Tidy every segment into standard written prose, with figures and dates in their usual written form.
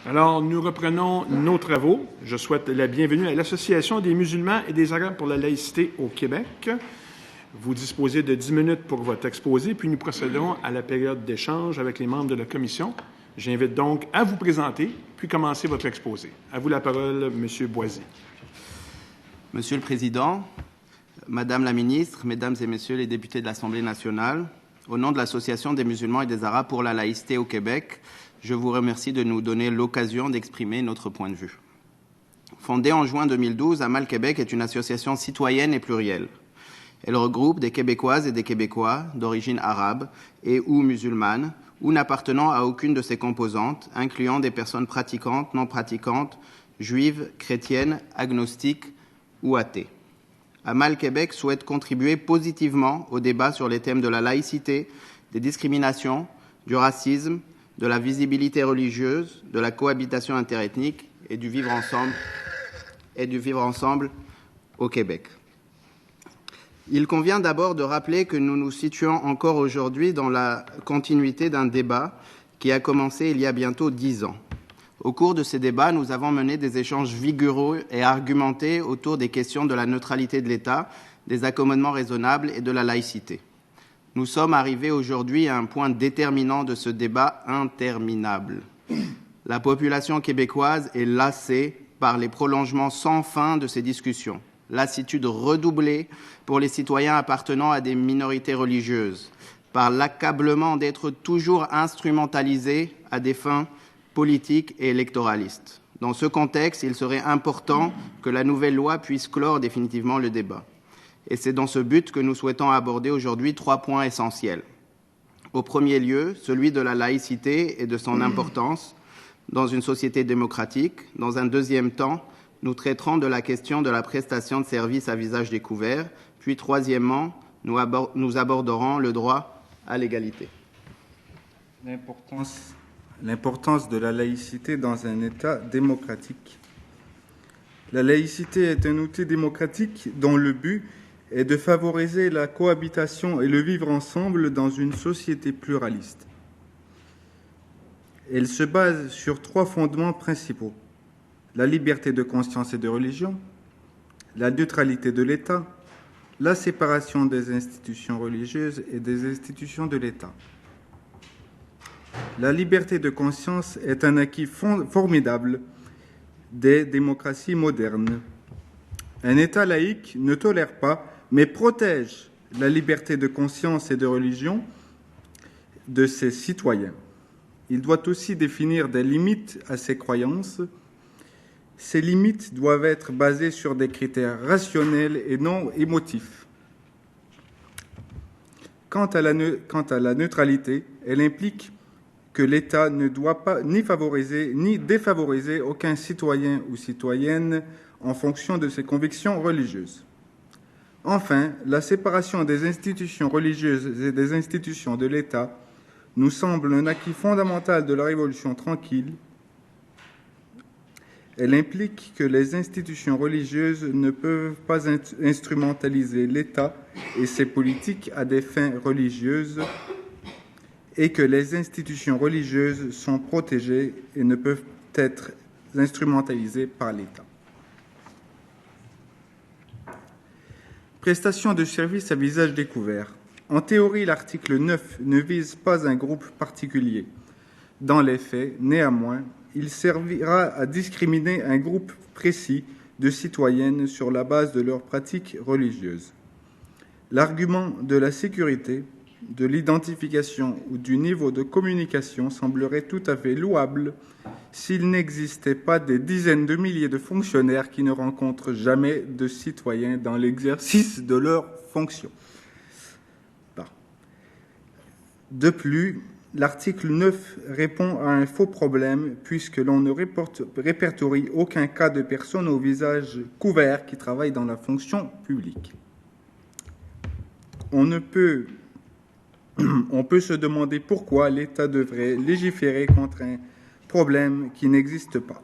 Alors, nous reprenons nos travaux. Je souhaite la bienvenue à l'Association des musulmans et des Arabes pour la laïcité au Québec. Vous disposez de 10 minutes pour votre exposé, puis nous procéderons à la période d'échange avec les membres de la commission. J'invite donc à vous présenter, puis commencer votre exposé. À vous la parole, M. Boisy. Monsieur le Président, Madame la Ministre, Mesdames et Messieurs les députés de l'Assemblée nationale, au nom de l'Association des musulmans et des Arabes pour la laïcité au Québec, je vous remercie de nous donner l'occasion d'exprimer notre point de vue. Fondée en juin 2012, Amal Québec est une association citoyenne et plurielle. Elle regroupe des Québécoises et des Québécois d'origine arabe et ou musulmane ou n'appartenant à aucune de ces composantes, incluant des personnes pratiquantes, non pratiquantes, juives, chrétiennes, agnostiques ou athées. Amal Québec souhaite contribuer positivement au débat sur les thèmes de la laïcité, des discriminations, du racisme, de la visibilité religieuse, de la cohabitation interethnique et du vivre ensemble au Québec. Il convient d'abord de rappeler que nous nous situons encore aujourd'hui dans la continuité d'un débat qui a commencé il y a bientôt 10 ans. Au cours de ces débats, nous avons mené des échanges vigoureux et argumentés autour des questions de la neutralité de l'État, des accommodements raisonnables et de la laïcité. Nous sommes arrivés aujourd'hui à un point déterminant de ce débat interminable. La population québécoise est lassée par les prolongements sans fin de ces discussions. Lassitude redoublée pour les citoyens appartenant à des minorités religieuses, par l'accablement d'être toujours instrumentalisés à des fins politiques et électoralistes. Dans ce contexte, il serait important que la nouvelle loi puisse clore définitivement le débat. Et c'est dans ce but que nous souhaitons aborder aujourd'hui 3 points essentiels. Au premier lieu, celui de la laïcité et de son importance dans une société démocratique. Dans un deuxième temps, nous traiterons de la question de la prestation de services à visage découvert. Puis, troisièmement, nous aborderons le droit à l'égalité. L'importance de la laïcité dans un État démocratique. La laïcité est un outil démocratique dont le but est de favoriser la cohabitation et le vivre ensemble dans une société pluraliste. Elle se base sur 3 fondements principaux: la liberté de conscience et de religion, la neutralité de l'État, la séparation des institutions religieuses et des institutions de l'État. La liberté de conscience est un acquis formidable des démocraties modernes. Un État laïque ne tolère pas, mais protège la liberté de conscience et de religion de ses citoyens. Il doit aussi définir des limites à ses croyances. Ces limites doivent être basées sur des critères rationnels et non émotifs. Quant à la neutralité, elle implique que l'État ne doit pas ni favoriser ni défavoriser aucun citoyen ou citoyenne en fonction de ses convictions religieuses. Enfin, la séparation des institutions religieuses et des institutions de l'État nous semble un acquis fondamental de la Révolution tranquille. Elle implique que les institutions religieuses ne peuvent pas instrumentaliser l'État et ses politiques à des fins religieuses et que les institutions religieuses sont protégées et ne peuvent être instrumentalisées par l'État. Prestation de services à visage découvert. En théorie, l'article 9 ne vise pas un groupe particulier. Dans les faits, néanmoins, il servira à discriminer un groupe précis de citoyennes sur la base de leurs pratiques religieuses. L'argument de la sécurité, de l'identification ou du niveau de communication semblerait tout à fait louable s'il n'existait pas des dizaines de milliers de fonctionnaires qui ne rencontrent jamais de citoyens dans l'exercice de leurs fonctions. De plus, l'article 9 répond à un faux problème puisque l'on ne répertorie aucun cas de personnes au visage couvert qui travaillent dans la fonction publique. On peut se demander pourquoi l'État devrait légiférer contre un problème qui n'existe pas.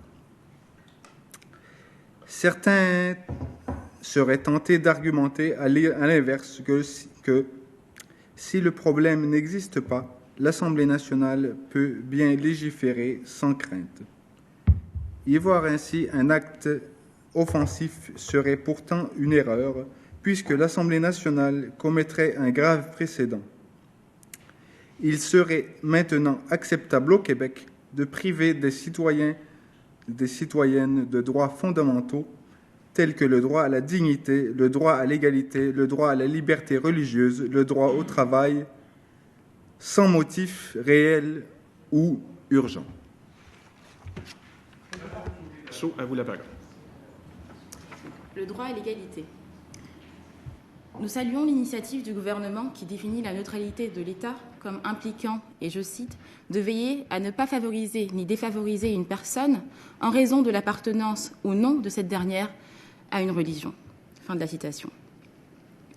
Certains seraient tentés d'argumenter à l'inverse que si le problème n'existe pas, l'Assemblée nationale peut bien légiférer sans crainte. Y voir ainsi un acte offensif serait pourtant une erreur, puisque l'Assemblée nationale commettrait un grave précédent. Il serait maintenant acceptable au Québec de priver des citoyens, des citoyennes de droits fondamentaux tels que le droit à la dignité, le droit à l'égalité, le droit à la liberté religieuse, le droit au travail, sans motif réel ou urgent. À vous la parole. Le droit à l'égalité. Nous saluons l'initiative du gouvernement qui définit la neutralité de l'État comme impliquant, et je cite, de veiller à ne pas favoriser ni défavoriser une personne en raison de l'appartenance ou non de cette dernière à une religion. Fin de la citation.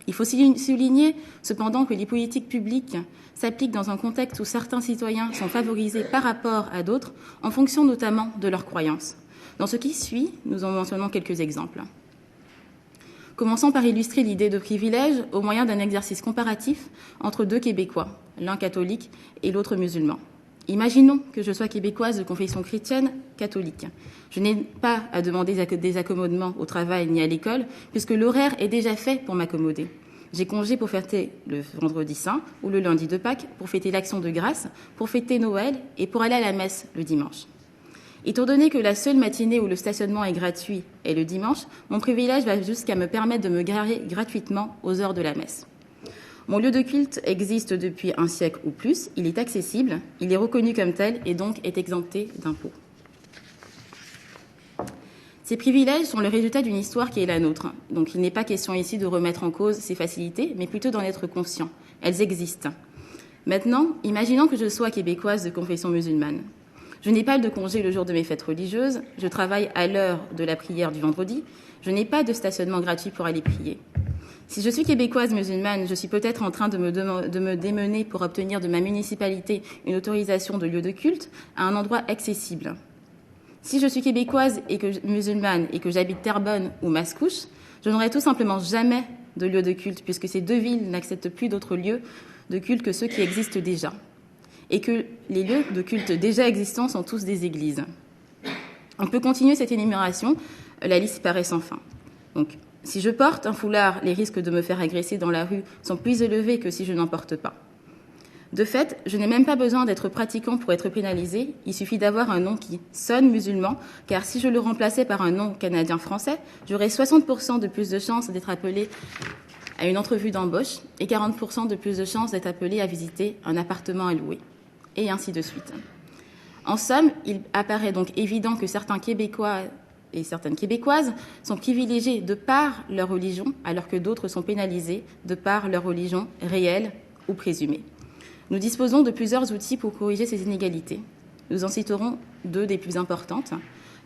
Il faut souligner cependant que les politiques publiques s'appliquent dans un contexte où certains citoyens sont favorisés par rapport à d'autres en fonction notamment de leurs croyances. Dans ce qui suit, nous en mentionnons quelques exemples. Commençons par illustrer l'idée de privilège au moyen d'un exercice comparatif entre deux Québécois, l'un catholique et l'autre musulman. Imaginons que je sois québécoise de confession chrétienne catholique. Je n'ai pas à demander des accommodements au travail ni à l'école, puisque l'horaire est déjà fait pour m'accommoder. J'ai congé pour fêter le vendredi saint ou le lundi de Pâques, pour fêter l'Action de grâce, pour fêter Noël et pour aller à la messe le dimanche. Étant donné que la seule matinée où le stationnement est gratuit est le dimanche, mon privilège va jusqu'à me permettre de me garer gratuitement aux heures de la messe. Mon lieu de culte existe depuis un siècle ou plus, il est accessible, il est reconnu comme tel et donc est exempté d'impôts. Ces privilèges sont le résultat d'une histoire qui est la nôtre. Donc il n'est pas question ici de remettre en cause ces facilités, mais plutôt d'en être conscient. Elles existent. Maintenant, imaginons que je sois québécoise de confession musulmane. Je n'ai pas de congé le jour de mes fêtes religieuses, je travaille à l'heure de la prière du vendredi, je n'ai pas de stationnement gratuit pour aller prier. Si je suis québécoise musulmane, je suis peut-être en train de me démener pour obtenir de ma municipalité une autorisation de lieu de culte à un endroit accessible. Si je suis québécoise et musulmane et que j'habite Terrebonne ou Mascouche, je n'aurai tout simplement jamais de lieu de culte puisque ces deux villes n'acceptent plus d'autres lieux de culte que ceux qui existent déjà. Et que les lieux de culte déjà existants sont tous des églises. On peut continuer cette énumération, la liste paraît sans fin. Donc, si je porte un foulard, les risques de me faire agresser dans la rue sont plus élevés que si je n'en porte pas. De fait, je n'ai même pas besoin d'être pratiquant pour être pénalisé, il suffit d'avoir un nom qui sonne musulman, car si je le remplaçais par un nom canadien-français, j'aurais 60% de plus de chances d'être appelé à une entrevue d'embauche et 40% de plus de chances d'être appelé à visiter un appartement à louer, et ainsi de suite. En somme, il apparaît donc évident que certains Québécois et certaines Québécoises sont privilégiés de par leur religion, alors que d'autres sont pénalisés de par leur religion réelle ou présumée. Nous disposons de plusieurs outils pour corriger ces inégalités. Nous en citerons deux des plus importantes.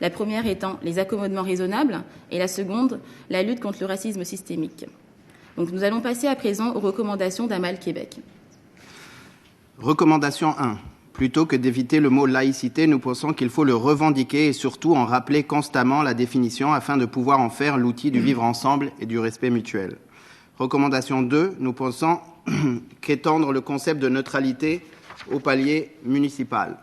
La première étant les accommodements raisonnables et la seconde, la lutte contre le racisme systémique. Donc nous allons passer à présent aux recommandations d'Amal Québec. Recommandation 1. Plutôt que d'éviter le mot laïcité, nous pensons qu'il faut le revendiquer et surtout en rappeler constamment la définition afin de pouvoir en faire l'outil du vivre ensemble et du respect mutuel. Recommandation 2. Nous pensons qu'étendre le concept de neutralité au palier municipal.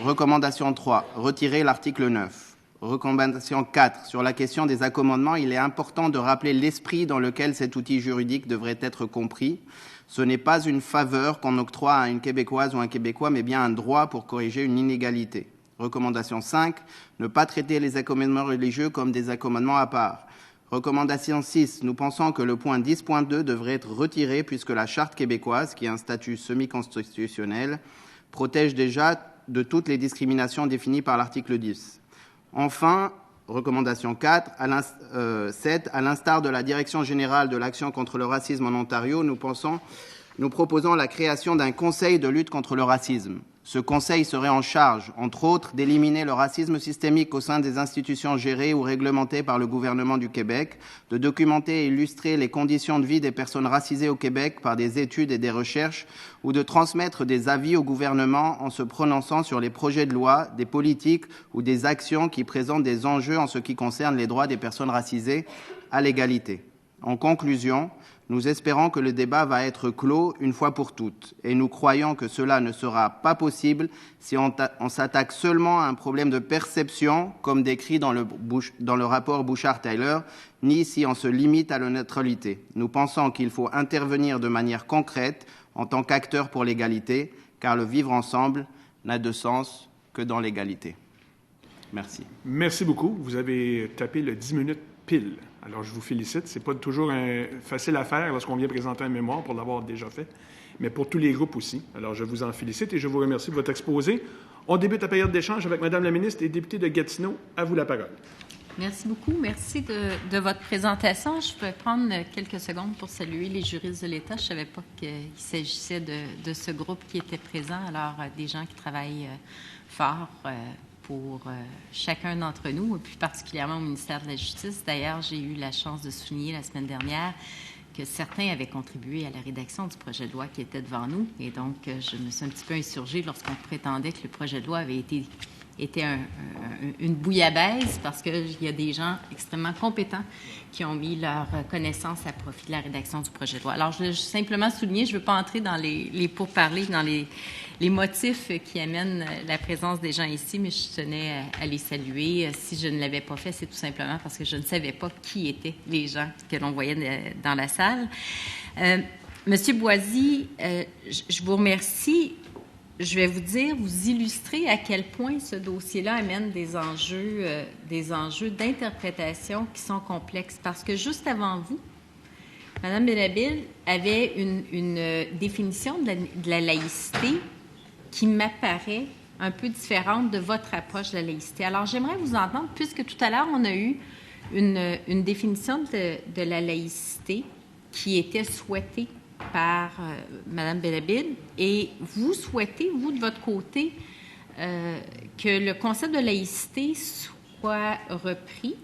Recommandation 3. Retirer l'article 9. Recommandation 4. Sur la question des accommodements, il est important de rappeler l'esprit dans lequel cet outil juridique devrait être compris. Ce n'est pas une faveur qu'on octroie à une Québécoise ou un Québécois, mais bien un droit pour corriger une inégalité. Recommandation 5. Ne pas traiter les accommodements religieux comme des accommodements à part. Recommandation 6. Nous pensons que le point 10.2 devrait être retiré puisque la Charte québécoise, qui est un statut semi-constitutionnel, protège déjà de toutes les discriminations définies par l'article 10. Enfin, recommandation 4, 7, à l'instar de la Direction générale de l'action contre le racisme en Ontario, nous proposons la création d'un conseil de lutte contre le racisme. Ce conseil serait en charge, entre autres, d'éliminer le racisme systémique au sein des institutions gérées ou réglementées par le gouvernement du Québec, de documenter et illustrer les conditions de vie des personnes racisées au Québec par des études et des recherches, ou de transmettre des avis au gouvernement en se prononçant sur les projets de loi, des politiques ou des actions qui présentent des enjeux en ce qui concerne les droits des personnes racisées à l'égalité. En conclusion, Nous espérons que le débat va être clos une fois pour toutes et nous croyons que cela ne sera pas possible si on s'attaque seulement à un problème de perception, comme décrit dans le rapport Bouchard-Taylor, ni si on se limite à la neutralité. Nous pensons qu'il faut intervenir de manière concrète en tant qu'acteur pour l'égalité, car le vivre ensemble n'a de sens que dans l'égalité. Merci. Merci beaucoup. Vous avez tapé le 10 minutes pile. Alors, je vous félicite. Ce n'est pas toujours facile à faire lorsqu'on vient présenter un mémoire pour l'avoir déjà fait, mais pour tous les groupes aussi. Alors, je vous en félicite et je vous remercie de votre exposé. On débute la période d'échange avec Mme la ministre et députée de Gatineau. À vous la parole. Merci beaucoup. Merci de votre présentation. Je vais prendre quelques secondes pour saluer les juristes de l'État. Je ne savais pas qu'il s'agissait de ce groupe qui était présent. Alors, des gens qui travaillent fort pour chacun d'entre nous, et plus particulièrement au ministère de la Justice. D'ailleurs, j'ai eu la chance de souligner la semaine dernière que certains avaient contribué à la rédaction du projet de loi qui était devant nous. Et donc, je me suis un petit peu insurgée lorsqu'on prétendait que le projet de loi avait été une bouillabaisse, parce qu'il y a des gens extrêmement compétents qui ont mis leur connaissance à profit de la rédaction du projet de loi. Alors, je veux simplement souligner, je ne veux pas entrer dans les pourparlers, dans les motifs qui amènent la présence des gens ici, mais je tenais à les saluer. Si je ne l'avais pas fait, c'est tout simplement parce que je ne savais pas qui étaient les gens que l'on voyait dans la salle. Monsieur Boisy, je vous remercie. Je vais vous dire, vous illustrer à quel point ce dossier-là amène des enjeux d'interprétation qui sont complexes. Parce que juste avant vous, Mme Benhabile avait une définition de la laïcité qui m'apparaît un peu différente de votre approche de la laïcité. Alors, j'aimerais vous entendre, puisque tout à l'heure, on a eu une définition de la laïcité qui était souhaitée par Mme Benhabile, et vous souhaitez, vous, de votre côté, que le concept de laïcité soit repris,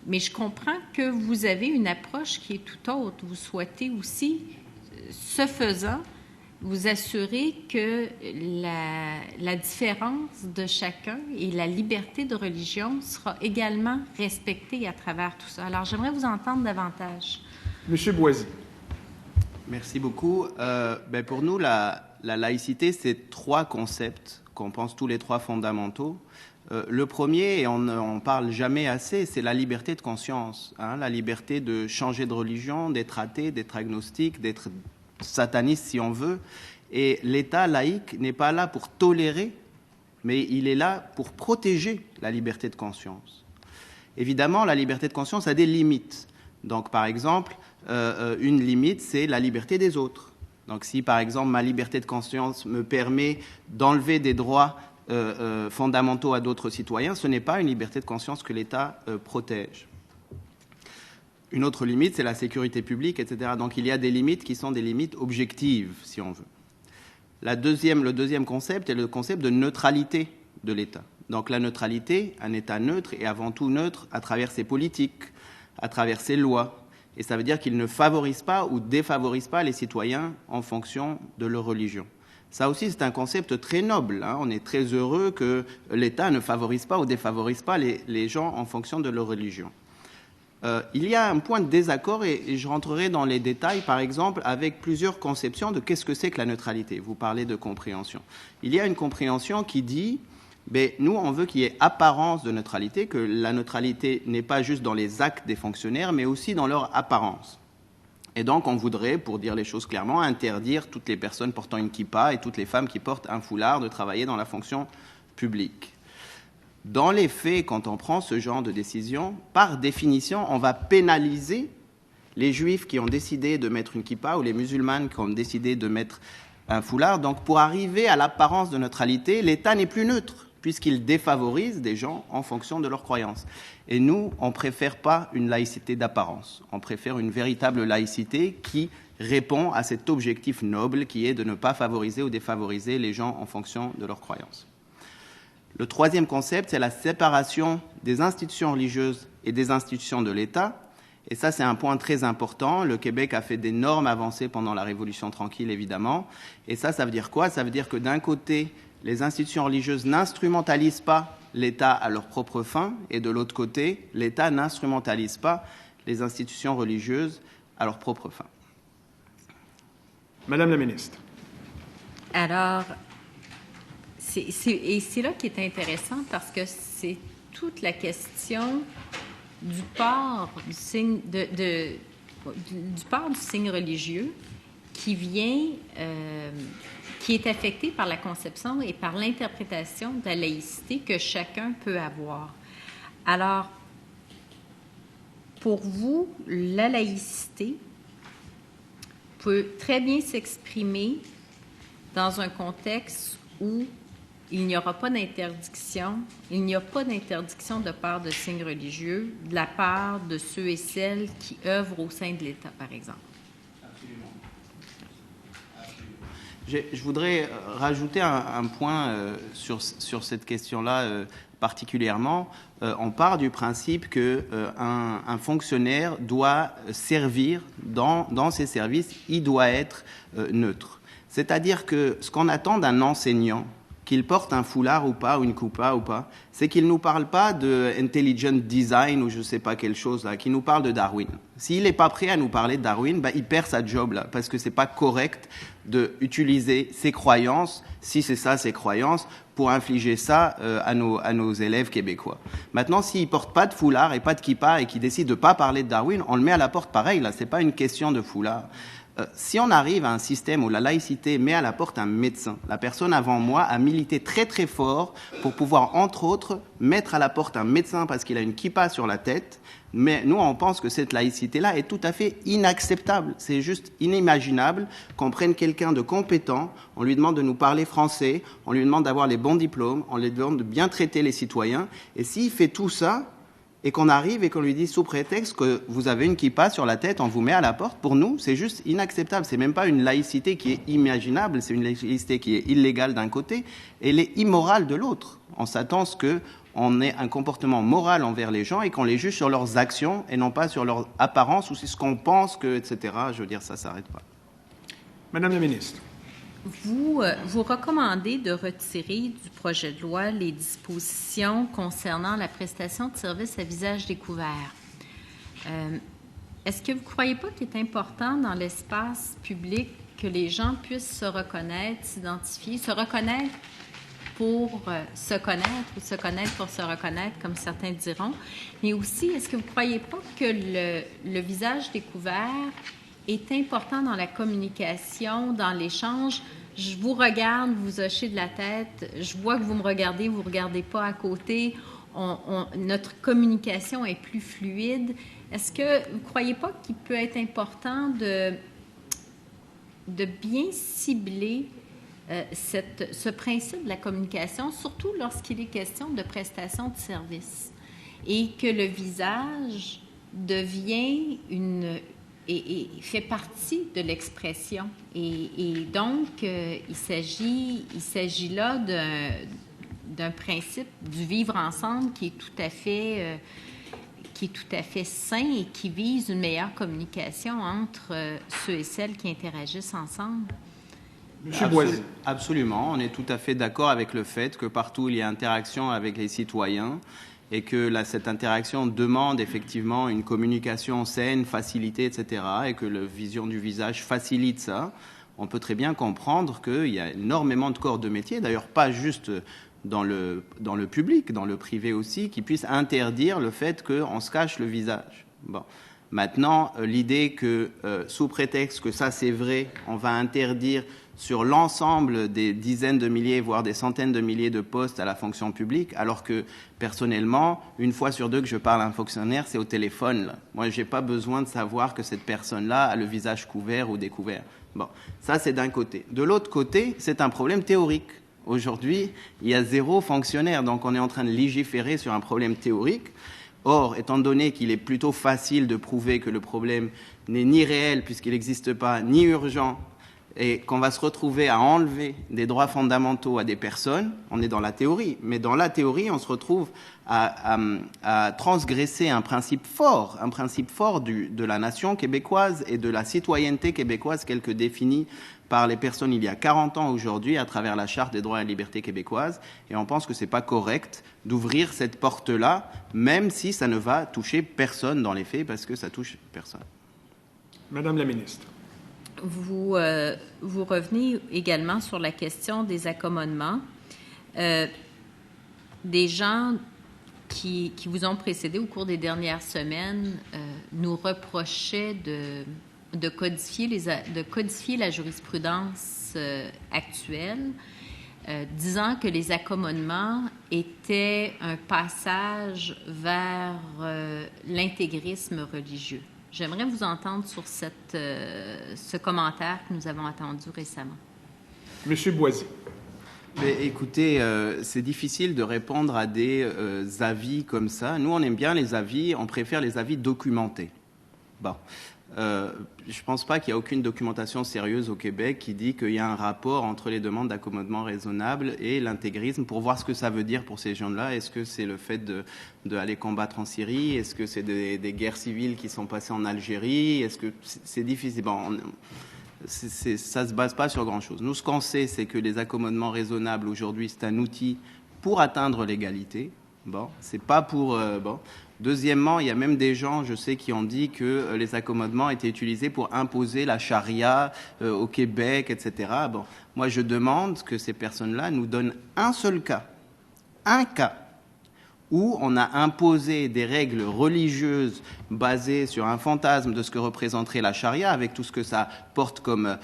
mais je comprends que vous avez une approche qui est tout autre. Vous souhaitez aussi, ce faisant, vous assurer que la différence de chacun et la liberté de religion sera également respectée à travers tout ça. Alors, j'aimerais vous entendre davantage. Monsieur Boisy. Merci beaucoup. Pour nous, la laïcité, c'est trois concepts qu'on pense tous les trois fondamentaux. Le premier, et on n'en parle jamais assez, c'est la liberté de conscience, la liberté de changer de religion, d'être athée, d'être agnostique, d'être sataniste si on veut. Et l'État laïque n'est pas là pour tolérer, mais il est là pour protéger la liberté de conscience. Évidemment, la liberté de conscience a des limites. Donc, par exemple, une limite, c'est la liberté des autres. Donc, si, par exemple, ma liberté de conscience me permet d'enlever des droits fondamentaux à d'autres citoyens, ce n'est pas une liberté de conscience que l'État protège. Une autre limite, c'est la sécurité publique, etc. Donc, il y a des limites qui sont des limites objectives, si on veut. Le deuxième concept est le concept de neutralité de l'État. Donc, la neutralité, un État neutre est avant tout neutre à travers ses politiques, à travers ses lois. Et ça veut dire qu'il ne favorise pas ou défavorise pas les citoyens en fonction de leur religion. Ça aussi, c'est un concept très noble. On est très heureux que l'État ne favorise pas ou défavorise pas les gens en fonction de leur religion. Il y a un point de désaccord, et je rentrerai dans les détails, par exemple, avec plusieurs conceptions de qu'est-ce que c'est que la neutralité. Vous parlez de compréhension. Il y a une compréhension qui dit, nous, on veut qu'il y ait apparence de neutralité, que la neutralité n'est pas juste dans les actes des fonctionnaires, mais aussi dans leur apparence. Et donc, on voudrait, pour dire les choses clairement, interdire toutes les personnes portant une kippa et toutes les femmes qui portent un foulard de travailler dans la fonction publique. Dans les faits, quand on prend ce genre de décision, par définition, on va pénaliser les juifs qui ont décidé de mettre une kippa ou les musulmanes qui ont décidé de mettre un foulard. Donc, pour arriver à l'apparence de neutralité, l'État n'est plus neutre, puisqu'il défavorise des gens en fonction de leurs croyances. Et nous, on ne préfère pas une laïcité d'apparence. On préfère une véritable laïcité qui répond à cet objectif noble qui est de ne pas favoriser ou défavoriser les gens en fonction de leurs croyances. Le troisième concept, c'est la séparation des institutions religieuses et des institutions de l'État. Et ça, c'est un point très important. Le Québec a fait d'énormes avancées pendant la Révolution tranquille, évidemment. Et ça veut dire quoi ? Ça veut dire que d'un côté, les institutions religieuses n'instrumentalisent pas l'État à leur propre fin, et de l'autre côté, l'État n'instrumentalise pas les institutions religieuses à leur propre fin. Madame la ministre. Alors, c'est là qui est intéressant parce que c'est toute la question du port du signe du port du signe religieux qui vient, qui est affecté par la conception et par l'interprétation de la laïcité que chacun peut avoir. Alors, pour vous, la laïcité peut très bien s'exprimer dans un contexte où il n'y aura pas d'interdiction, il n'y a pas d'interdiction de part de signes religieux de la part de ceux et celles qui œuvrent au sein de l'État, par exemple. Absolument. Je voudrais rajouter un point sur cette question-là particulièrement. On part du principe qu'un fonctionnaire doit servir dans ses services, il doit être neutre. C'est-à-dire que ce qu'on attend d'un enseignant, qu'il porte un foulard ou pas, ou une coupa ou pas, c'est qu'il ne nous parle pas de intelligent design ou je ne sais pas quelle chose, là, qu'il nous parle de Darwin. S'il n'est pas prêt à nous parler de Darwin, il perd sa job, là, parce que ce n'est pas correct d'utiliser ses croyances, si c'est ça ses croyances, pour infliger ça à nos élèves québécois. Maintenant, s'il ne porte pas de foulard et pas de kippa et qu'il décide de ne pas parler de Darwin, on le met à la porte pareil, là, ce n'est pas une question de foulard. Si on arrive à un système où la laïcité met à la porte un médecin, la personne avant moi a milité très très fort pour pouvoir, entre autres, mettre à la porte un médecin parce qu'il a une kippa sur la tête, mais nous on pense que cette laïcité-là est tout à fait inacceptable. C'est juste inimaginable qu'on prenne quelqu'un de compétent, on lui demande de nous parler français, on lui demande d'avoir les bons diplômes, on lui demande de bien traiter les citoyens, et s'il fait tout ça, et qu'on arrive et qu'on lui dit sous prétexte que vous avez une kippa sur la tête, on vous met à la porte, pour nous, c'est juste inacceptable. C'est même pas une laïcité qui est imaginable, c'est une laïcité qui est illégale d'un côté et elle est immorale de l'autre. On s'attend à ce qu'on ait un comportement moral envers les gens et qu'on les juge sur leurs actions et non pas sur leur apparence ou sur ce qu'on pense que, etc. Je veux dire, ça s'arrête pas. Madame la ministre. Vous recommandez de retirer du projet de loi les dispositions concernant la prestation de services à visage découvert. Est-ce que vous ne croyez pas qu'il est important dans l'espace public que les gens puissent se reconnaître, s'identifier, se reconnaître pour se connaître ou se connaître pour se reconnaître, comme certains diront, mais aussi, est-ce que vous ne croyez pas que le visage découvert est important dans la communication, dans l'échange? Je vous regarde, vous hochez de la tête, je vois que vous me regardez, vous ne regardez pas à côté, notre communication est plus fluide. Est-ce que vous ne croyez pas qu'il peut être important de bien cibler ce principe de la communication, surtout lorsqu'il est question de prestation de services, et que le visage devient et fait partie de l'expression. Et donc, il s'agit là d'un principe du vivre ensemble qui est tout à fait sain et qui vise une meilleure communication entre ceux et celles qui interagissent ensemble. Monsieur Boisy. Absolument. On est tout à fait d'accord avec le fait que partout il y a interaction avec les citoyens et que cette interaction demande effectivement une communication saine, facilitée, etc. et que la vision du visage facilite ça. On peut très bien comprendre qu'il y a énormément de corps de métier, d'ailleurs pas juste dans le public, dans le privé aussi, qui puissent interdire le fait qu'on se cache le visage. Bon. Maintenant, l'idée que, sous prétexte que ça c'est vrai, on va interdire sur l'ensemble des dizaines de milliers, voire des centaines de milliers de postes à la fonction publique, alors que, personnellement, une fois sur deux que je parle à un fonctionnaire, c'est au téléphone. Là. Moi, je n'ai pas besoin de savoir que cette personne-là a le visage couvert ou découvert. Bon, ça, c'est d'un côté. De l'autre côté, c'est un problème théorique. Aujourd'hui, il y a 0 fonctionnaire, donc on est en train de légiférer sur un problème théorique. Or, étant donné qu'il est plutôt facile de prouver que le problème n'est ni réel, puisqu'il n'existe pas, ni urgent, et qu'on va se retrouver à enlever des droits fondamentaux à des personnes, on est dans la théorie. Mais dans la théorie, on se retrouve à transgresser un principe fort de la nation québécoise et de la citoyenneté québécoise, tel que définie par les personnes il y a 40 ans aujourd'hui à travers la Charte des droits et libertés québécoises. Et on pense que ce n'est pas correct d'ouvrir cette porte-là, même si ça ne va toucher personne dans les faits, parce que ça touche personne. Madame la ministre. vous revenez également sur la question des accommodements. Des gens qui vous ont précédé au cours des dernières semaines nous reprochaient de codifier la jurisprudence actuelle, disant que les accommodements étaient un passage vers l'intégrisme religieux. J'aimerais vous entendre sur ce commentaire que nous avons entendu récemment. Monsieur Boisy. Mais écoutez, c'est difficile de répondre à des avis comme ça. Nous, on aime bien les avis, on préfère les avis documentés. Bon. Je ne pense pas qu'il y a aucune documentation sérieuse au Québec qui dit qu'il y a un rapport entre les demandes d'accommodement raisonnable et l'intégrisme pour voir ce que ça veut dire pour ces gens-là. Est-ce que c'est le fait d'aller combattre en Syrie? Est-ce que c'est des guerres civiles qui sont passées en Algérie? Est-ce que c'est difficile? Bon, ça ne se base pas sur grand-chose. Nous, ce qu'on sait, c'est que les accommodements raisonnables, aujourd'hui, c'est un outil pour atteindre l'égalité. Bon, c'est pas pour... bon. Deuxièmement, il y a même des gens, je sais, qui ont dit que les accommodements étaient utilisés pour imposer la charia au Québec, etc. Bon, moi, je demande que ces personnes-là nous donnent un seul cas, où on a imposé des règles religieuses basées sur un fantasme de ce que représenterait la charia, avec tout ce que ça porte comme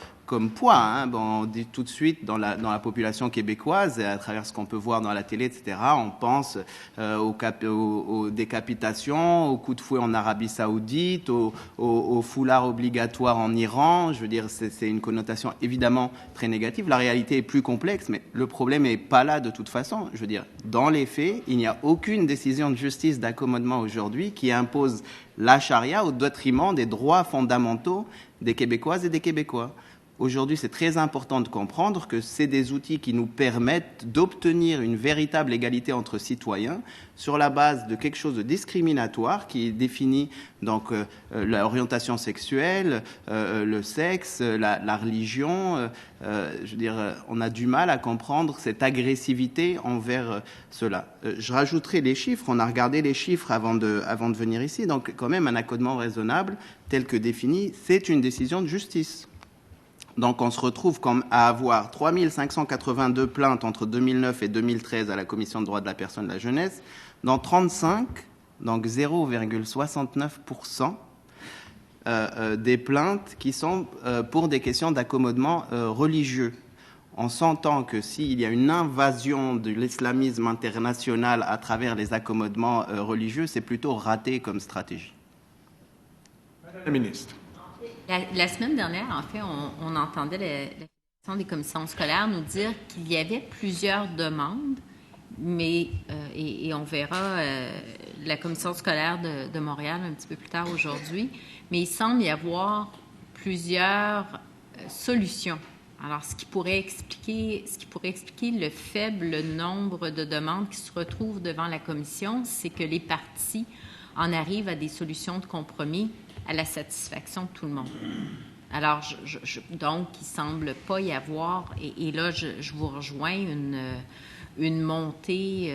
poids. Hein. Bon, on dit tout de suite dans la population québécoise, et à travers ce qu'on peut voir dans la télé, etc., on pense aux décapitations, aux coups de fouet en Arabie Saoudite, aux foulards obligatoires en Iran. Je veux dire, c'est une connotation évidemment très négative. La réalité est plus complexe, mais le problème n'est pas là de toute façon. Je veux dire, dans les faits, il n'y a aucune décision de justice d'accommodement aujourd'hui qui impose la charia au détriment des droits fondamentaux des Québécoises et des Québécois. Aujourd'hui, c'est très important de comprendre que c'est des outils qui nous permettent d'obtenir une véritable égalité entre citoyens sur la base de quelque chose de discriminatoire qui définit donc l'orientation sexuelle, le sexe, la religion. Je veux dire, on a du mal à comprendre cette agressivité envers cela. Je rajouterai les chiffres. On a regardé les chiffres avant de venir ici. Donc, quand même, un accommodement raisonnable tel que défini, c'est une décision de justice. Donc, on se retrouve à avoir 3 582 plaintes entre 2009 et 2013 à la Commission des droits de la personne et de la jeunesse, dans 35, donc 0,69% des plaintes qui sont pour des questions d'accommodement religieux. On s'entend que s'il y a une invasion de l'islamisme international à travers les accommodements religieux, c'est plutôt raté comme stratégie. Madame la ministre. La semaine dernière, en fait, on entendait la question des commissions scolaires nous dire qu'il y avait plusieurs demandes, mais, et on verra la commission scolaire de Montréal un petit peu plus tard aujourd'hui, mais il semble y avoir plusieurs solutions. Alors, ce qui pourrait expliquer le faible nombre de demandes qui se retrouvent devant la commission, c'est que les partis en arrivent à des solutions de compromis à la satisfaction de tout le monde. Alors, donc, il ne semble pas y avoir, et là, je vous rejoins, une montée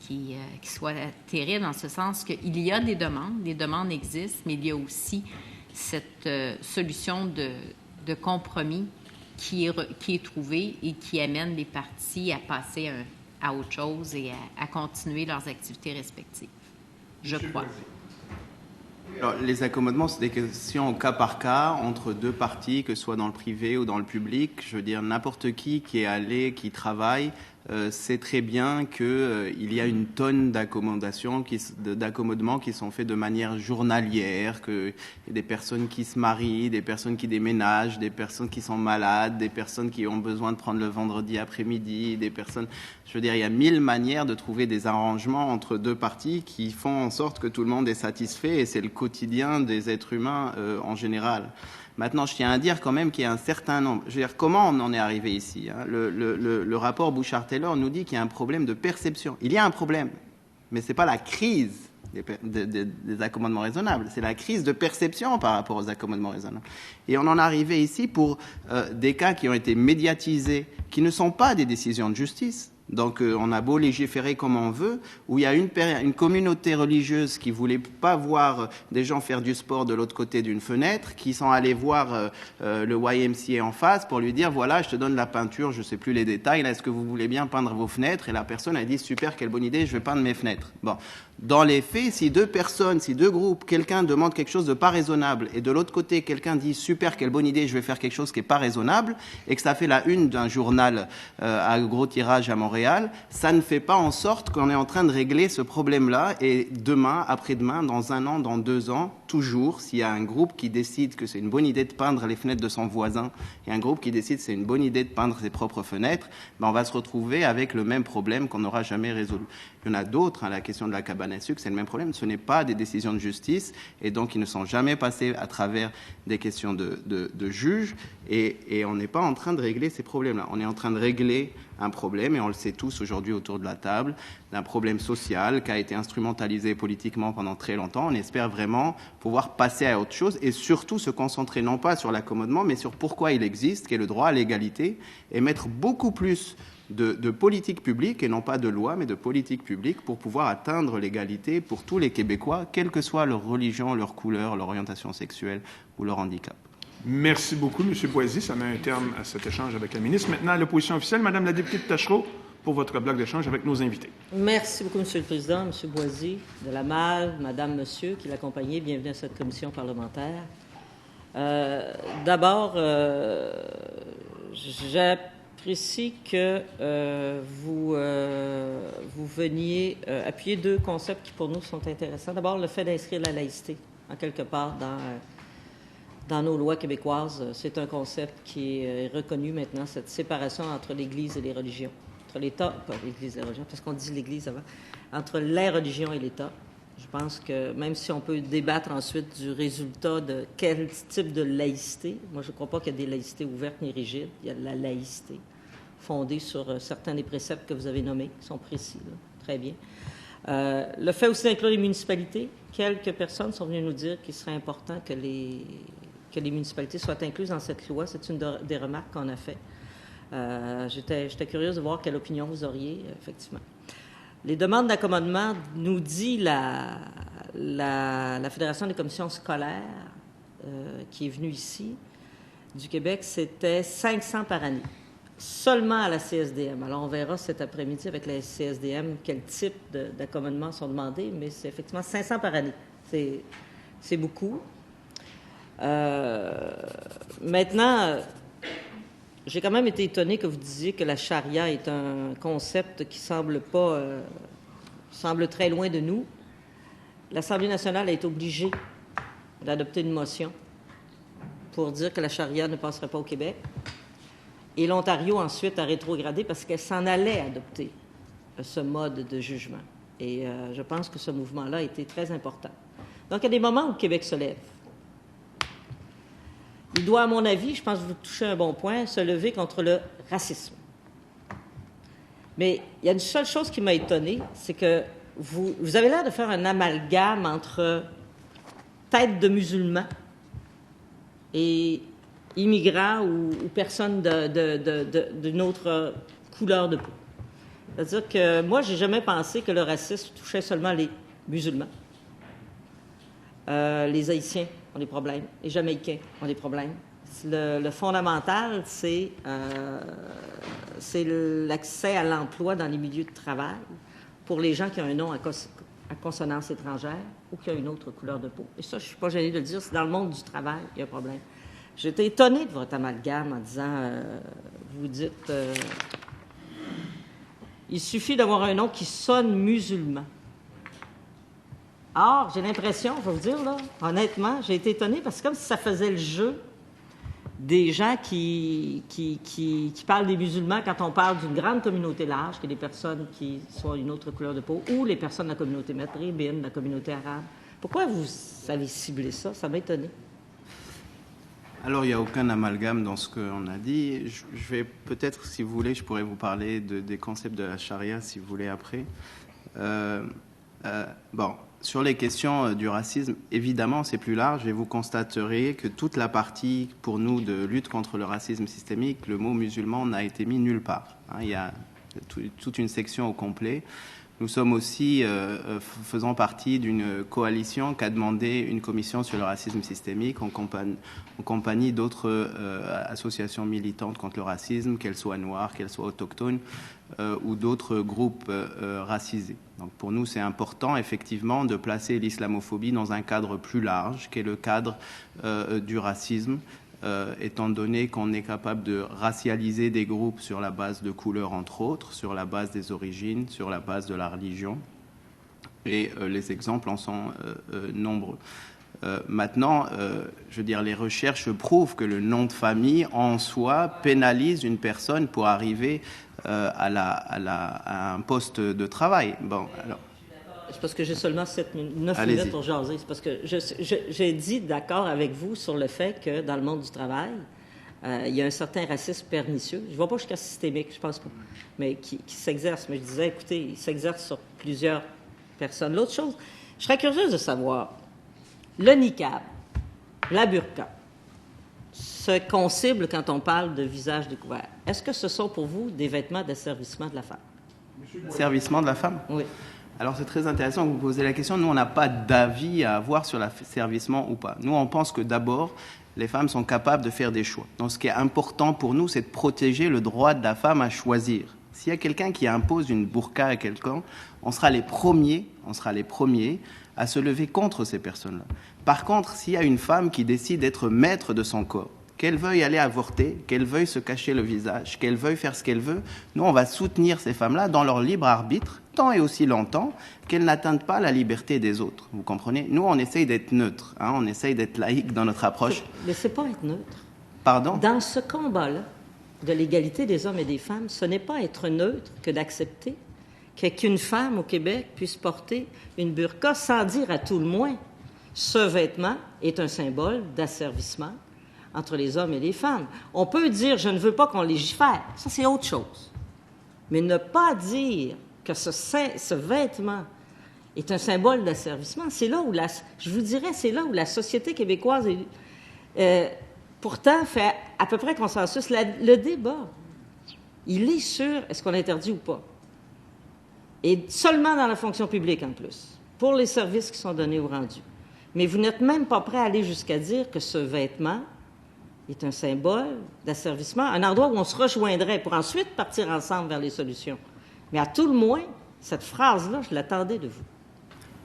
qui soit terrible, en ce sens qu'il y a des demandes existent, mais il y a aussi cette solution de compromis qui est trouvée et qui amène les partis à passer à autre chose et à continuer leurs activités respectives, je crois. Alors, les accommodements, c'est des questions au cas par cas entre deux parties, que ce soit dans le privé ou dans le public. Je veux dire, n'importe qui est allé, qui travaille, sait très bien qu'il y a une tonne d'accommodements qui sont faits de manière journalière, qu'il y a des personnes qui se marient, des personnes qui déménagent, des personnes qui sont malades, des personnes qui ont besoin de prendre le vendredi après-midi, des personnes... Je veux dire, il y a 1000 manières de trouver des arrangements entre deux parties qui font en sorte que tout le monde est satisfait, et c'est le quotidien des êtres humains en général. Maintenant, je tiens à dire quand même qu'il y a un certain nombre... Je veux dire, comment on en est arrivé ici, hein? Le rapport Bouchard-Taylor nous dit qu'il y a un problème de perception. Il y a un problème, mais ce n'est pas la crise des accommodements raisonnables, c'est la crise de perception par rapport aux accommodements raisonnables. Et on en est arrivé ici pour des cas qui ont été médiatisés, qui ne sont pas des décisions de justice. Donc on a beau légiférer comme on veut, où il y a une communauté religieuse qui voulait pas voir des gens faire du sport de l'autre côté d'une fenêtre, qui sont allés voir le YMCA en face pour lui dire voilà, je te donne la peinture, je sais plus les détails, là, est-ce que vous voulez bien peindre vos fenêtres? Et la personne a dit super, quelle bonne idée, je vais peindre mes fenêtres. Bon, dans les faits, si deux groupes, quelqu'un demande quelque chose de pas raisonnable et de l'autre côté quelqu'un dit super, quelle bonne idée, je vais faire quelque chose qui est pas raisonnable, et que ça fait la une d'un journal à gros tirage à Montréal, ça ne fait pas en sorte qu'on est en train de régler ce problème-là. Et demain, après-demain, dans 1 an, dans 2 ans, toujours, s'il y a un groupe qui décide que c'est une bonne idée de peindre les fenêtres de son voisin et un groupe qui décide que c'est une bonne idée de peindre ses propres fenêtres, ben on va se retrouver avec le même problème qu'on n'aura jamais résolu. Il y en a d'autres, la question de la cabane à sucre, c'est le même problème. Ce n'est pas des décisions de justice et donc ils ne sont jamais passés à travers des questions de juges et on n'est pas en train de régler ces problèmes-là. On est en train de régler un problème, et on le sait tous aujourd'hui autour de la table, d'un problème social qui a été instrumentalisé politiquement pendant très longtemps. On espère vraiment pouvoir passer à autre chose et surtout se concentrer non pas sur l'accommodement, mais sur pourquoi il existe, qui est le droit à l'égalité, et mettre beaucoup plus de politique publique, et non pas de loi, mais de politique publique, pour pouvoir atteindre l'égalité pour tous les Québécois, quelle que soit leur religion, leur couleur, leur orientation sexuelle ou leur handicap. Merci beaucoup, M. Boisy. Ça met un terme à cet échange avec la ministre. Maintenant, à l'opposition officielle, Mme la députée de Tachereau, pour votre bloc d'échange avec nos invités. Merci beaucoup, M. le Président, M. Boisy, de la Malle, Mme, Monsieur, qui l'accompagnait. Bienvenue à cette commission parlementaire. D'abord, j'apprécie que vous veniez appuyer 2 concepts qui, pour nous, sont intéressants. D'abord, le fait d'inscrire la laïcité, en quelque part, dans nos lois québécoises. C'est un concept qui est reconnu maintenant, cette séparation entre l'Église et les religions, entre l'État, pas l'Église et les religions, parce qu'on dit l'Église avant, entre les religions et l'État. Je pense que même si on peut débattre ensuite du résultat de quel type de laïcité, moi je ne crois pas qu'il y a des laïcités ouvertes ni rigides, il y a de la laïcité fondée sur certains des préceptes que vous avez nommés, qui sont précis, là. Très bien. Le fait aussi d'inclure les municipalités, quelques personnes sont venues nous dire qu'il serait important que les municipalités soient incluses dans cette loi. C'est une des remarques qu'on a fait. J'étais curieuse de voir quelle opinion vous auriez, effectivement. Les demandes d'accommodement, nous dit la Fédération des commissions scolaires, qui est venue ici, du Québec, c'était 500 par année, seulement à la CSDM. Alors, on verra cet après-midi avec la CSDM quel type d'accommodement sont demandés, mais c'est effectivement 500 par année. C'est beaucoup. Maintenant, j'ai quand même été étonnée que vous disiez que la charia est un concept qui semble très loin de nous. L'Assemblée nationale a été obligée d'adopter une motion pour dire que la charia ne passerait pas au Québec. Et l'Ontario, ensuite, a rétrogradé parce qu'elle s'en allait adopter ce mode de jugement. Et je pense que ce mouvement-là a été très important. Donc, il y a des moments où le Québec se lève. Il doit, à mon avis, je pense que vous touchez un bon point, se lever contre le racisme. Mais il y a une seule chose qui m'a étonnée, c'est que vous avez l'air de faire un amalgame entre tête de musulmans et immigrants ou personnes d'une autre couleur de peau. C'est-à-dire que moi, j'ai jamais pensé que le racisme touchait seulement les musulmans. Les Haïtiens ont des problèmes, les Jamaïcains ont des problèmes. Le fondamental, c'est l'accès à l'emploi dans les milieux de travail pour les gens qui ont un nom à consonance étrangère ou qui ont une autre couleur de peau. Et ça, je ne suis pas gênée de le dire, c'est dans le monde du travail qu'il y a un problème. J'étais étonnée de votre amalgame en disant, vous dites, il suffit d'avoir un nom qui sonne musulman. Or, j'ai l'impression, je vais vous dire, là, honnêtement, j'ai été étonnée parce que comme si ça faisait le jeu des gens qui parlent des musulmans quand on parle d'une grande communauté large, qui est des personnes qui sont d'une autre couleur de peau, ou les personnes de la communauté maghrébine, de la communauté arabe. Pourquoi vous avez ciblé ça? Ça m'a étonnée. Alors, il n'y a aucun amalgame dans ce qu'on a dit. Je vais peut-être, si vous voulez, je pourrais vous parler des concepts de la charia, si vous voulez, après. Bon, sur les questions du racisme, évidemment, c'est plus large et vous constaterez que toute la partie, pour nous, de lutte contre le racisme systémique, le mot musulman n'a été mis nulle part. Il y a toute une section au complet. Nous sommes aussi faisant partie d'une coalition qui a demandé une commission sur le racisme systémique en compagnie d'autres associations militantes contre le racisme, qu'elles soient noires, qu'elles soient autochtones ou d'autres groupes racisés. Donc pour nous, c'est important effectivement de placer l'islamophobie dans un cadre plus large, qui est le cadre du racisme, étant donné qu'on est capable de racialiser des groupes sur la base de couleur, entre autres, sur la base des origines, sur la base de la religion. Et les exemples en sont nombreux. Maintenant, je veux dire, les recherches prouvent que le nom de famille, en soi, pénalise une personne pour arriver à un poste de travail. Bon, alors... C'est parce que j'ai seulement 9 minutes pour jaser. C'est parce que j'ai dit d'accord avec vous sur le fait que dans le monde du travail, il y a un certain racisme pernicieux. Je ne vois pas jusqu'à systémique, je pense pas, mais qui s'exerce. Mais je disais, écoutez, il s'exerce sur plusieurs personnes. L'autre chose, je serais curieuse de savoir, le niqab, la burqa, ce qu'on cible quand on parle de visage découvert, est-ce que ce sont pour vous des vêtements d'asservissement de la femme? Asservissement de la femme? Oui. Alors, c'est très intéressant que vous posez la question. Nous, on n'a pas d'avis à avoir sur l'asservissement ou pas. Nous, on pense que d'abord, les femmes sont capables de faire des choix. Donc, ce qui est important pour nous, c'est de protéger le droit de la femme à choisir. S'il y a quelqu'un qui impose une burqa à quelqu'un, on sera les premiers à se lever contre ces personnes-là. Par contre, s'il y a une femme qui décide d'être maître de son corps, qu'elle veuille aller avorter, qu'elle veuille se cacher le visage, qu'elle veuille faire ce qu'elle veut, nous, on va soutenir ces femmes-là dans leur libre arbitre, tant et aussi longtemps qu'elles n'atteignent pas la liberté des autres. Vous comprenez? Nous, on essaye d'être neutre, on essaye d'être laïque dans notre approche. Mais c'est pas être neutre. Pardon? Dans ce combat-là de l'égalité des hommes et des femmes, ce n'est pas être neutre que d'accepter qu'une femme au Québec puisse porter une burqa sans dire à tout le moins ce vêtement est un symbole d'asservissement entre les hommes et les femmes. On peut dire « je ne veux pas qu'on légifère », ça c'est autre chose. Mais ne pas dire que ce vêtement est un symbole d'asservissement, c'est là où je vous dirais, c'est là où la société québécoise pourtant fait à peu près consensus. Le débat, il est sur est-ce qu'on interdit ou pas. Et seulement dans la fonction publique en plus, pour les services qui sont donnés ou rendus. Mais vous n'êtes même pas prêt à aller jusqu'à dire que ce vêtement est un symbole d'asservissement, un endroit où on se rejoindrait pour ensuite partir ensemble vers les solutions. Mais à tout le moins, cette phrase-là, je l'attendais de vous.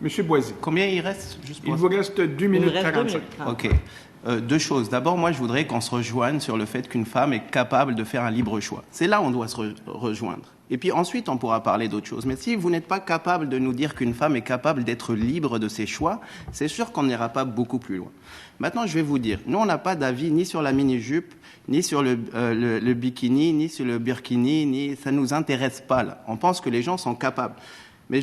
Monsieur Boisy. Combien il reste? Il vous reste 2 minutes 45. OK. Deux choses. D'abord, moi, je voudrais qu'on se rejoigne sur le fait qu'une femme est capable de faire un libre choix. C'est là où on doit se rejoindre. Et puis ensuite, on pourra parler d'autres choses. Mais si vous n'êtes pas capable de nous dire qu'une femme est capable d'être libre de ses choix, c'est sûr qu'on n'ira pas beaucoup plus loin. Maintenant, je vais vous dire, nous, on n'a pas d'avis ni sur la mini-jupe, ni sur le bikini, ni sur le burkini, ça ne nous intéresse pas, là. On pense que les gens sont capables. Mais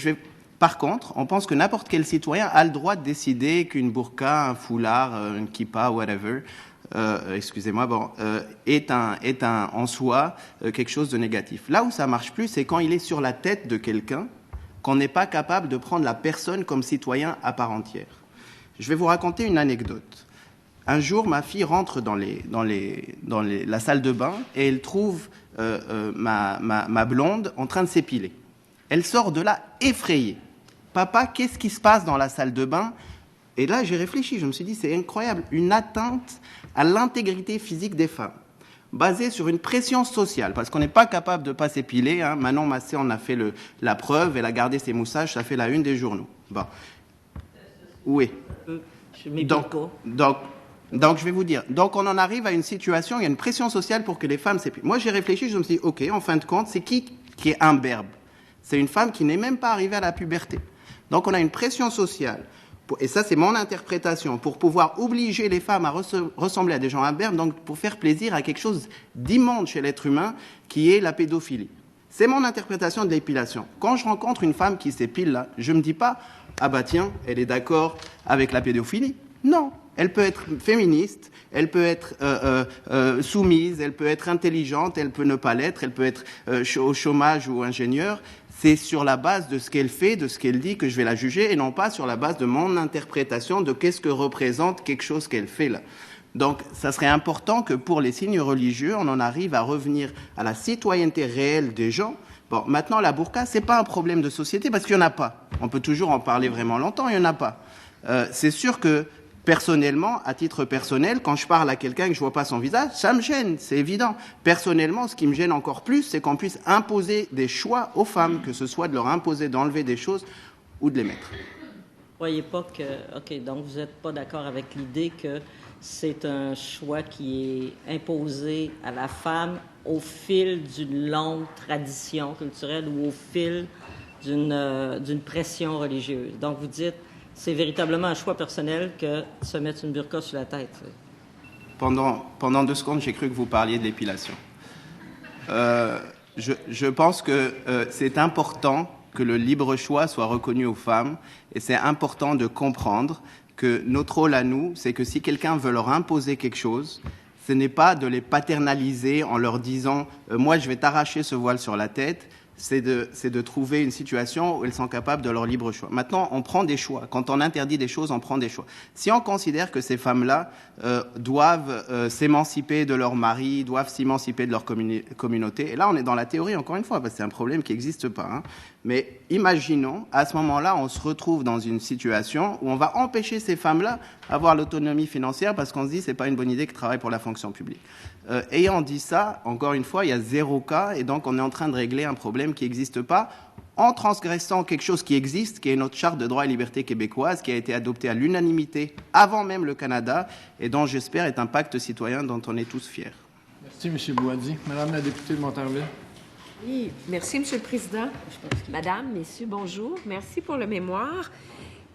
par contre, on pense que n'importe quel citoyen a le droit de décider qu'une burqa, un foulard, une kippa, whatever, est en soi quelque chose de négatif. Là où ça marche plus, c'est quand il est sur la tête de quelqu'un, qu'on n'est pas capable de prendre la personne comme citoyen à part entière. Je vais vous raconter une anecdote. Un jour, ma fille rentre dans la salle de bain et elle trouve ma blonde en train de s'épiler. Elle sort de là effrayée. Papa, qu'est-ce qui se passe dans la salle de bain? Et là, j'ai réfléchi, je me suis dit, c'est incroyable, une atteinte à l'intégrité physique des femmes, basée sur une pression sociale, parce qu'on n'est pas capable de ne pas s'épiler. Manon Massé en a fait la preuve, elle a gardé ses moussages, ça fait la une des journaux. Bon. Oui. Donc, je vais vous dire, donc on en arrive à une situation, il y a une pression sociale pour que les femmes s'épilent. Moi, j'ai réfléchi, je me suis dit, ok, en fin de compte, c'est qui est imberbe? C'est une femme qui n'est même pas arrivée à la puberté. Donc, on a une pression sociale. Et ça, c'est mon interprétation, pour pouvoir obliger les femmes à ressembler à des gens imberbes, donc pour faire plaisir à quelque chose d'immonde chez l'être humain, qui est la pédophilie. C'est mon interprétation de l'épilation. Quand je rencontre une femme qui s'épile là, je ne me dis pas « Ah bah tiens, elle est d'accord avec la pédophilie ». Non, elle peut être féministe, elle peut être soumise, elle peut être intelligente, elle peut ne pas l'être, elle peut être au chômage ou ingénieure. C'est sur la base de ce qu'elle fait, de ce qu'elle dit, que je vais la juger, et non pas sur la base de mon interprétation de qu'est-ce que représente quelque chose qu'elle fait là. Donc, ça serait important que pour les signes religieux, on en arrive à revenir à la citoyenneté réelle des gens. Bon, maintenant, la burqa, c'est pas un problème de société parce qu'il n'y en a pas. On peut toujours en parler vraiment longtemps, il n'y en a pas. C'est sûr que, personnellement, à titre personnel, quand je parle à quelqu'un et que je vois pas son visage, ça me gêne, c'est évident. Personnellement, ce qui me gêne encore plus, c'est qu'on puisse imposer des choix aux femmes, que ce soit de leur imposer d'enlever des choses ou de les mettre. Vous croyez pas que... OK, donc vous n'êtes pas d'accord avec l'idée que c'est un choix qui est imposé à la femme au fil d'une longue tradition culturelle ou au fil d'une pression religieuse. Donc vous dites, c'est véritablement un choix personnel que de se mettre une burqa sur la tête. Pendant 2 secondes, j'ai cru que vous parliez de l'épilation. Je pense que c'est important que le libre choix soit reconnu aux femmes et c'est important de comprendre que notre rôle à nous, c'est que si quelqu'un veut leur imposer quelque chose, ce n'est pas de les paternaliser en leur disant « moi, je vais t'arracher ce voile sur la tête », c'est de trouver une situation où elles sont capables de leur libre choix. Maintenant, on prend des choix. Quand on interdit des choses, on prend des choix. Si on considère que ces femmes-là doivent s'émanciper de leur mari, doivent s'émanciper de leur communauté, et là, on est dans la théorie, encore une fois, parce que c'est un problème qui n'existe pas. Hein. Mais imaginons, à ce moment-là, on se retrouve dans une situation où on va empêcher ces femmes-là d'avoir l'autonomie financière parce qu'on se dit que ce n'est pas une bonne idée qu'elles travaillent pour la fonction publique. Ayant dit ça, encore une fois, il y a 0 cas, et donc on est en train de régler un problème qui n'existe pas en transgressant quelque chose qui existe, qui est notre charte de droits et libertés québécoise, qui a été adoptée à l'unanimité avant même le Canada, et dont j'espère est un pacte citoyen dont on est tous fiers. Merci, M. Boisdi. Madame la députée de Montarville. Oui, merci, M. le Président. Madame, Messieurs, bonjour. Merci pour le mémoire.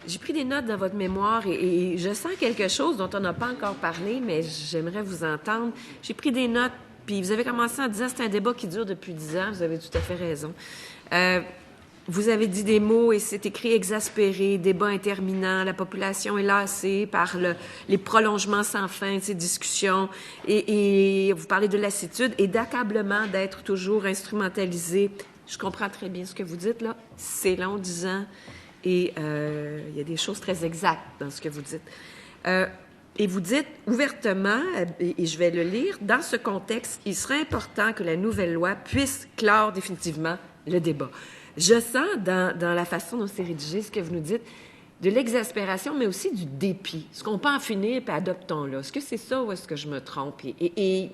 J'ai pris des notes dans votre mémoire et je sens quelque chose dont on n'a pas encore parlé, mais j'aimerais vous entendre. J'ai pris des notes, puis vous avez commencé en disant que c'est un débat qui dure depuis 10 ans. Vous avez tout à fait raison. Vous avez dit des mots et c'est écrit exaspéré, débat interminant, la population est lassée par les prolongements sans fin de ces discussions et vous parlez de lassitude et d'accablement d'être toujours instrumentalisé. Je comprends très bien ce que vous dites là. C'est long, 10 ans et il y a des choses très exactes dans ce que vous dites. Et vous dites ouvertement, et je vais le lire, dans ce contexte, il serait important que la nouvelle loi puisse clore définitivement le débat. Je sens dans la façon dont c'est rédigé, ce que vous nous dites, de l'exaspération, mais aussi du dépit. Est-ce qu'on peut en finir, puis adoptons-le? Est-ce que c'est ça ou est-ce que je me trompe? Et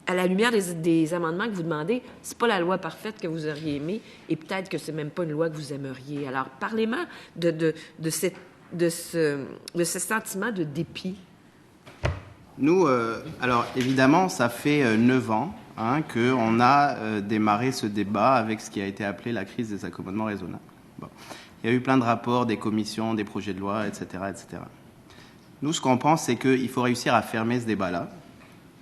à la lumière des amendements que vous demandez, c'est pas la loi parfaite que vous auriez aimée, et peut-être que c'est même pas une loi que vous aimeriez. Alors, parlez-moi de ce sentiment de dépit. Nous, alors évidemment, ça fait 9 ans qu'on a démarré ce débat avec ce qui a été appelé la crise des accommodements raisonnables. Bon. Il y a eu plein de rapports, des commissions, des projets de loi, etc., etc. Nous, ce qu'on pense, c'est qu'il faut réussir à fermer ce débat-là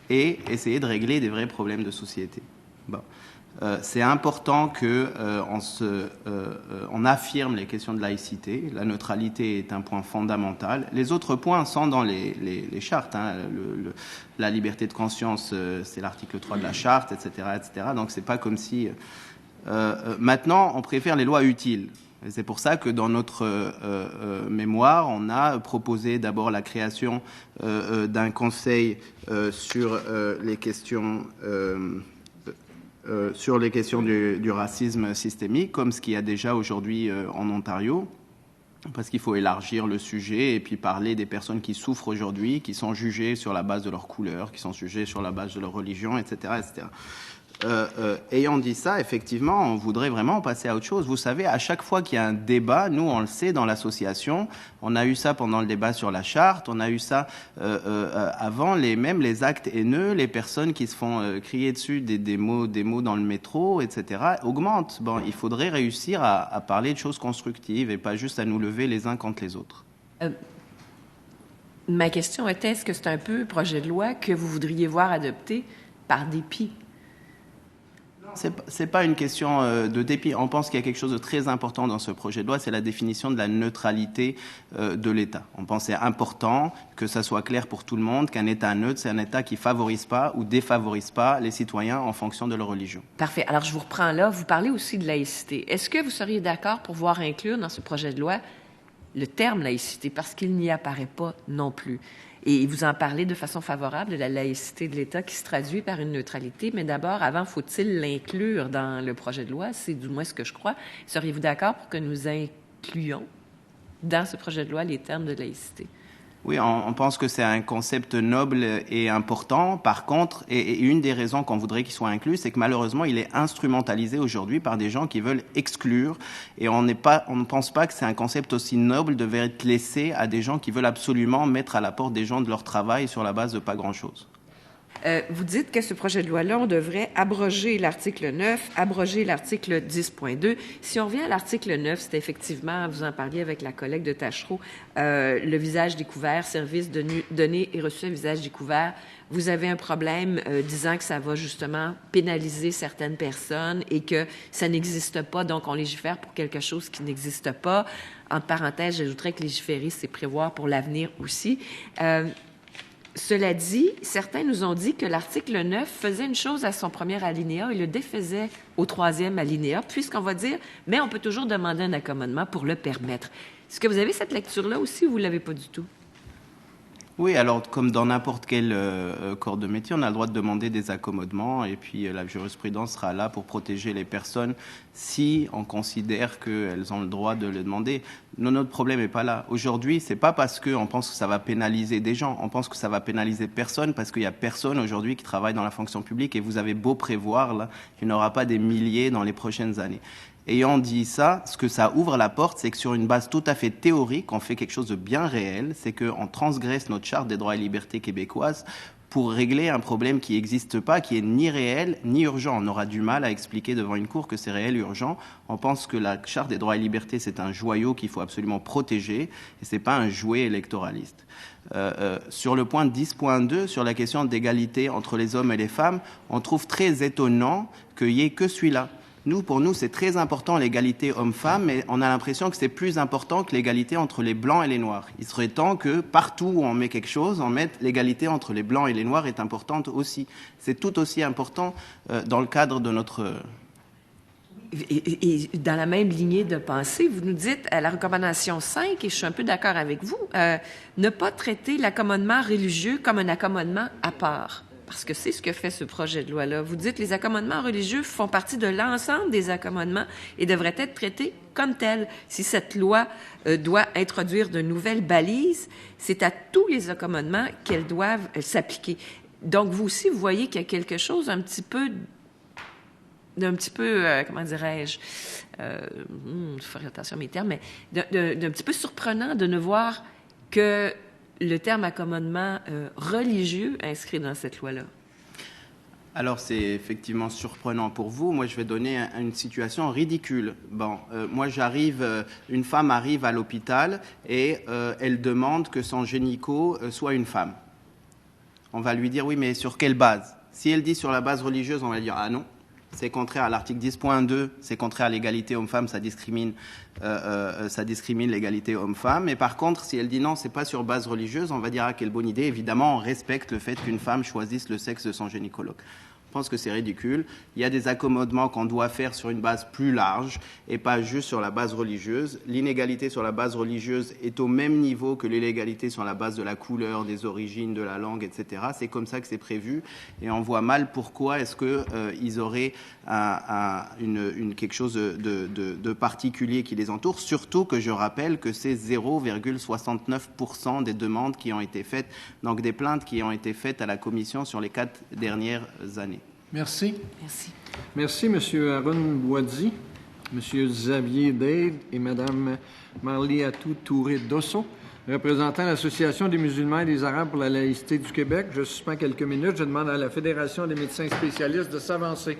et essayer de régler des vrais problèmes de société. Bon. C'est important qu'on affirme les questions de laïcité. La neutralité est un point fondamental. Les autres points sont dans les chartes. Hein. La liberté de conscience, c'est l'article 3 de la charte, etc., etc. Donc c'est pas comme si... maintenant, on préfère les lois utiles. Et c'est pour ça que dans notre mémoire, on a proposé d'abord la création d'un conseil sur les questions du racisme systémique, comme ce qu'il y a déjà aujourd'hui en Ontario, parce qu'il faut élargir le sujet et puis parler des personnes qui souffrent aujourd'hui, qui sont jugées sur la base de leur couleur, qui sont jugées sur la base de leur religion, etc., etc. Ayant dit ça, effectivement, on voudrait vraiment passer à autre chose. Vous savez, à chaque fois qu'il y a un débat, nous, on le sait dans l'association, on a eu ça pendant le débat sur la charte, on a eu ça avant, même les actes haineux, les personnes qui se font crier dessus des mots dans le métro, etc., augmentent. Bon, il faudrait réussir à parler de choses constructives et pas juste à nous lever les uns contre les autres. Ma question était, est-ce que c'est un peu un projet de loi que vous voudriez voir adopté par dépit? C'est pas une question de dépit. On pense qu'il y a quelque chose de très important dans ce projet de loi, c'est la définition de la neutralité de l'État. On pense que c'est important que ça soit clair pour tout le monde qu'un État neutre, c'est un État qui favorise pas ou défavorise pas les citoyens en fonction de leur religion. Parfait. Alors, je vous reprends là. Vous parlez aussi de laïcité. Est-ce que vous seriez d'accord pour voir inclure dans ce projet de loi le terme laïcité, parce qu'il n'y apparaît pas non plus? Et vous en parlez de façon favorable de la laïcité de l'État qui se traduit par une neutralité, mais d'abord, avant, faut-il l'inclure dans le projet de loi? C'est du moins ce que je crois. Seriez-vous d'accord pour que nous incluions dans ce projet de loi les termes de laïcité? Oui, on pense que c'est un concept noble et important. Par contre, et une des raisons qu'on voudrait qu'il soit inclus, c'est que malheureusement, il est instrumentalisé aujourd'hui par des gens qui veulent exclure. Et on ne pense pas que c'est un concept aussi noble devait être laissé à des gens qui veulent absolument mettre à la porte des gens de leur travail sur la base de pas grand-chose. Vous dites que ce projet de loi-là, on devrait abroger l'article 9, abroger l'article 10.2. Si on revient à l'article 9, c'est effectivement, vous en parliez avec la collègue de Tachereau, le visage découvert, service donné et reçu à visage découvert. Vous avez un problème disant que ça va justement pénaliser certaines personnes et que ça n'existe pas, donc on légifère pour quelque chose qui n'existe pas. Entre parenthèses, j'ajouterais que légiférer, c'est prévoir pour l'avenir aussi. Cela dit, certains nous ont dit que l'article 9 faisait une chose à son premier alinéa et le défaisait au troisième alinéa, puisqu'on va dire, mais on peut toujours demander un accommodement pour le permettre. Est-ce que vous avez cette lecture-là aussi ou vous ne l'avez pas du tout? Oui, alors comme dans n'importe quel corps de métier, on a le droit de demander des accommodements et puis la jurisprudence sera là pour protéger les personnes si on considère qu'elles ont le droit de le demander. Notre problème n'est pas là. Aujourd'hui, c'est pas parce qu'on pense que ça va pénaliser des gens, on pense que ça va pénaliser personne parce qu'il n'y a personne aujourd'hui qui travaille dans la fonction publique et vous avez beau prévoir, là, il n'y en aura pas des milliers dans les prochaines années. Ayant dit ça, ce que ça ouvre la porte, c'est que sur une base tout à fait théorique, on fait quelque chose de bien réel, c'est qu'on transgresse notre charte des droits et libertés québécoises pour régler un problème qui n'existe pas, qui est ni réel ni urgent. On aura du mal à expliquer devant une cour que c'est réel, urgent. On pense que la charte des droits et libertés, c'est un joyau qu'il faut absolument protéger et c'est pas un jouet électoraliste. Sur le point 10.2, sur la question d'égalité entre les hommes et les femmes, on trouve très étonnant qu'il n'y ait que celui-là. Pour nous, c'est très important l'égalité homme-femme, mais on a l'impression que c'est plus important que l'égalité entre les blancs et les noirs. Il serait temps que partout où on met quelque chose, on mette l'égalité entre les blancs et les noirs est importante aussi. C'est tout aussi important dans le cadre de notre... Et dans la même lignée de pensée, vous nous dites à la recommandation 5, et je suis un peu d'accord avec vous, ne pas traiter l'accommodement religieux comme un accommodement à part. Parce que c'est ce que fait ce projet de loi-là. Vous dites que les accommodements religieux font partie de l'ensemble des accommodements et devraient être traités comme tels. Si cette loi doit introduire de nouvelles balises, c'est à tous les accommodements qu'elles doivent s'appliquer. Donc, vous aussi, vous voyez qu'il y a quelque chose d'un petit peu, comment dirais-je, je ferai attention à mes termes, mais d'un petit peu surprenant de ne voir que le terme accommodement religieux inscrit dans cette loi-là. Alors, c'est effectivement surprenant pour vous. Moi, je vais donner une situation ridicule. Moi, une femme arrive à l'hôpital et elle demande que son gynéco soit une femme. On va lui dire, oui, mais sur quelle base? Si elle dit sur la base religieuse, on va dire, ah non, c'est contraire à l'article 10.2, c'est contraire à l'égalité homme-femme, ça discrimine l'égalité homme-femme. Mais par contre, si elle dit non, c'est pas sur base religieuse, on va dire, ah, quelle bonne idée. Évidemment, on respecte le fait qu'une femme choisisse le sexe de son gynécologue. Je pense que c'est ridicule. Il y a des accommodements qu'on doit faire sur une base plus large et pas juste sur la base religieuse. L'inégalité sur la base religieuse est au même niveau que l'illégalité sur la base de la couleur, des origines, de la langue, etc. C'est comme ça que c'est prévu et on voit mal pourquoi est-ce qu'ils auraient quelque chose de particulier qui les entoure. Surtout que je rappelle que c'est 0,69% des demandes qui ont été faites, donc des plaintes qui ont été faites à la Commission sur les 4 dernières années. Merci. Merci. Merci, M. Aaron Boisdi, M. Xavier Dade et Mme Marliatou Touré-Dosso, représentant l'Association des musulmans et des Arabes pour la laïcité du Québec. Je suspends quelques minutes. Je demande à la Fédération des médecins spécialistes de s'avancer.